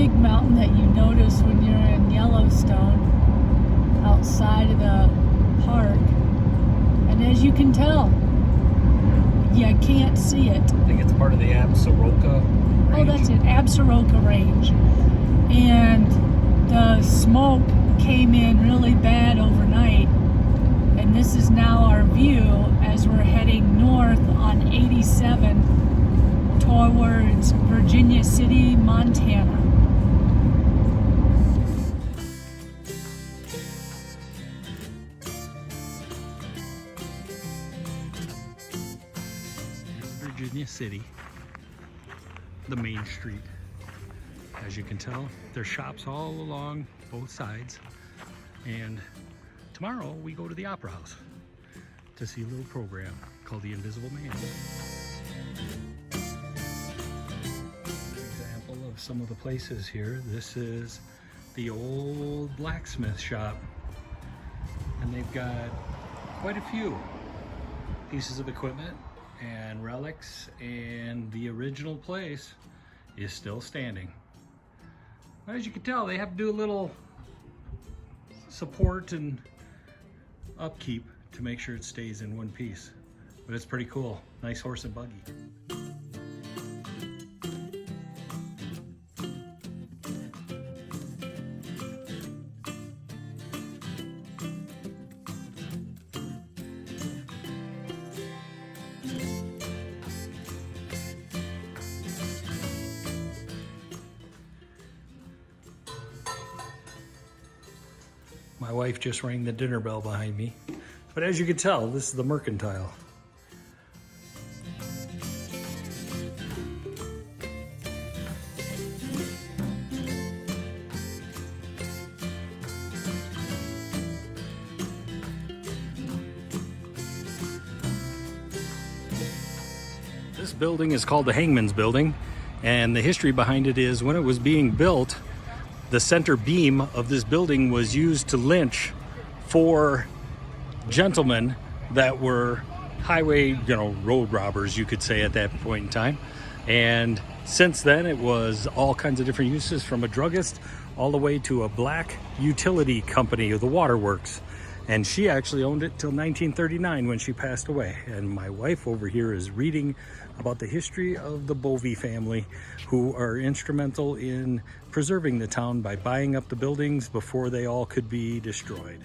big mountain that you notice when you're in Yellowstone, outside of the park. And as you can tell, you can't see it. I think it's part of the Absaroka range. Oh, that's it, Absaroka Range. And the smoke came in really bad overnight. And this is now our view as we're heading north on 87 towards Virginia City, Montana. Virginia City, the main street. As you can tell, there's shops all along both sides. And tomorrow we go to the Opera House to see a little program called The Invisible Man. An example of some of the places here. This is the old blacksmith shop. And they've got quite a few pieces of equipment and relics, and the original place is still standing. As you can tell, they have to do a little support and upkeep to make sure it stays in one piece, but it's pretty cool. Nice horse and buggy. My wife just rang the dinner bell behind me. But as you can tell, this is the Mercantile. This building is called the Hangman's Building, and the history behind it is when it was being built, the center beam of this building was used to lynch 4 gentlemen that were highway, road robbers, you could say, at that point in time. And since then, it was all kinds of different uses, from a druggist all the way to a black utility company, the Waterworks. And she actually owned it till 1939 when she passed away. And my wife over here is reading about the history of the Bovey family, who are instrumental in preserving the town by buying up the buildings before they all could be destroyed.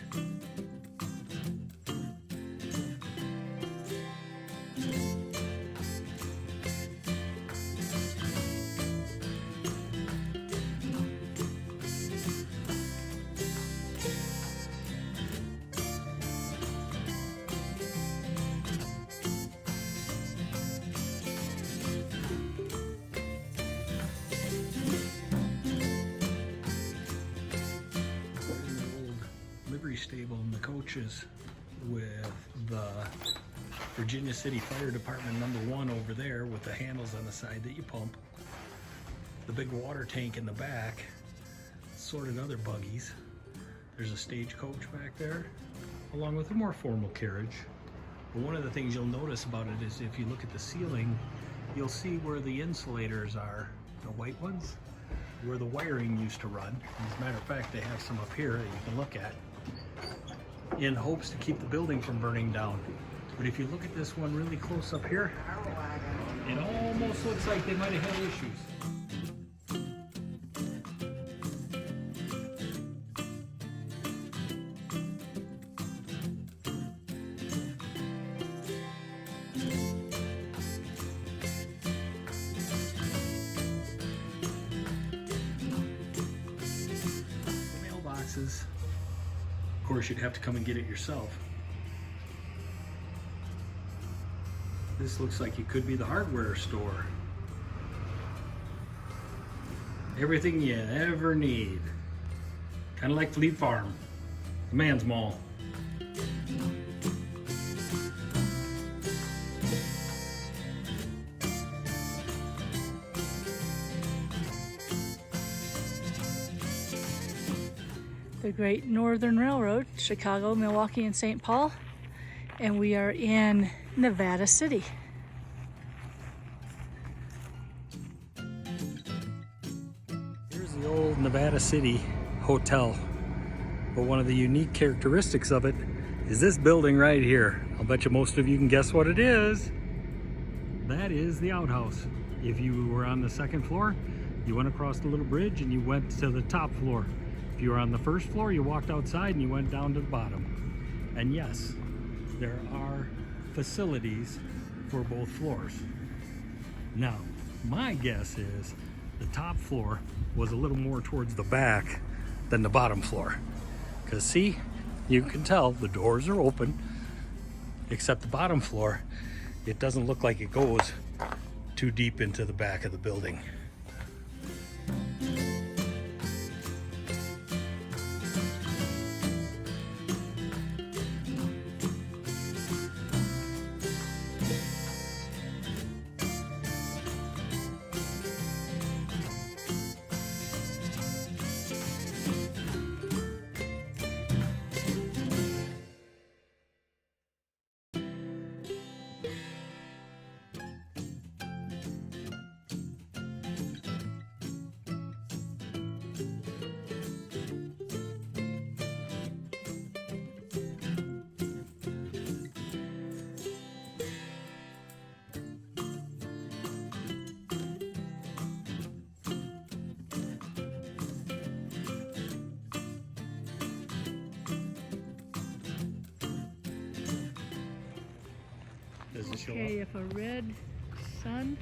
Stable and the coaches with the Virginia City Fire Department #1 over there with the handles on the side that you pump. The big water tank in the back, assorted other buggies. There's a stagecoach back there, along with a more formal carriage. But one of the things you'll notice about it is if you look at the ceiling, you'll see where the insulators are, the white ones, where the wiring used to run. As a matter of fact, they have some up here that you can look at, in hopes to keep the building from burning down. But if you look at this one really close up here, it almost looks like they might have had issues. The mailboxes, of course, you'd have to come and get it yourself. This looks like it could be the hardware store. Everything you ever need. Kind of like Fleet Farm, the man's mall. The Great Northern Railroad, Chicago, Milwaukee, and St. Paul. And we are in Nevada City. Here's the old Nevada City hotel. But one of the unique characteristics of it is this building right here. I'll bet you most of you can guess what it is. That is the outhouse. If you were on the second floor, you went across the little bridge and you went to the top floor. If you were on the first floor, you walked outside and you went down to the bottom. And yes, there are facilities for both floors. Now, my guess is the top floor was a little more towards the back than the bottom floor. Because see, you can tell the doors are open, except the bottom floor, it doesn't look like it goes too deep into the back of the building. Does it show up? Okay, if a red sun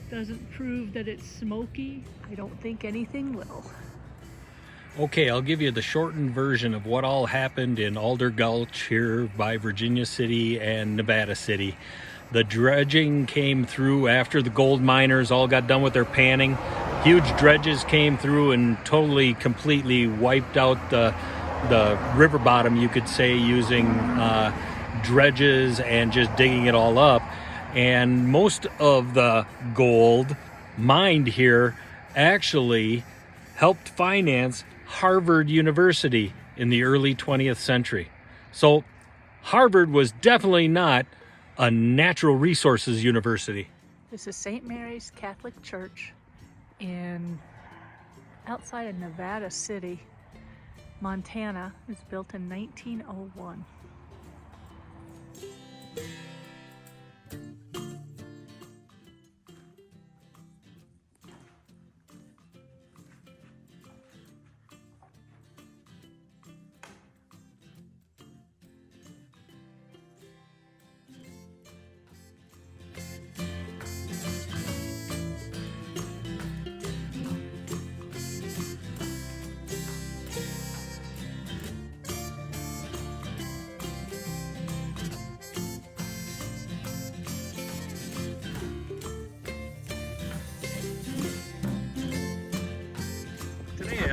doesn't prove that it's smoky, I don't think anything will. Okay, I'll give you the shortened version of what all happened in Alder Gulch here by Virginia City and Nevada City. The dredging came through after the gold miners all got done with their panning. Huge dredges came through and totally, completely wiped out the river bottom, you could say, using dredges and just digging it all up. And most of the gold mined here actually helped finance Harvard University in the early 20th century. So Harvard was definitely not a natural resources university. This is St. Mary's Catholic Church outside of Nevada City, Montana. It was built in 1901.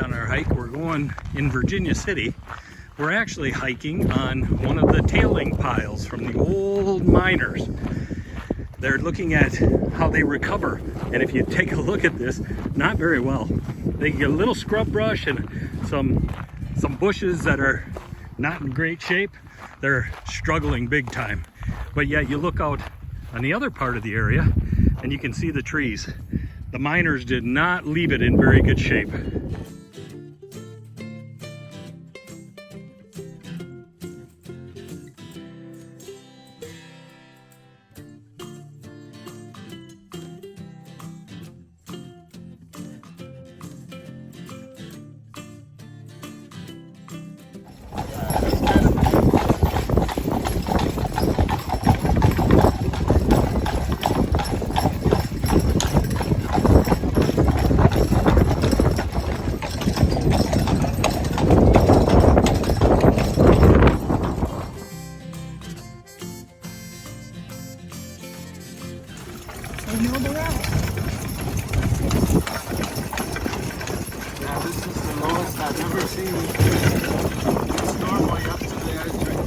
On our hike, we're going in Virginia City. We're actually hiking on one of the tailing piles from the old miners. They're looking at how they recover, and if you take a look at this, not very well. They get a little scrub brush and some bushes that are not in great shape. They're struggling big time. But yeah, you look out on the other part of the area and you can see the trees. The miners did not leave it in very good shape. This is the lowest I've ever seen. It's normally up to the edge right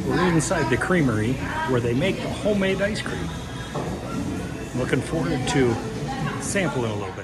there. We're inside the creamery where they make the homemade ice cream. Looking forward to sampling a little bit.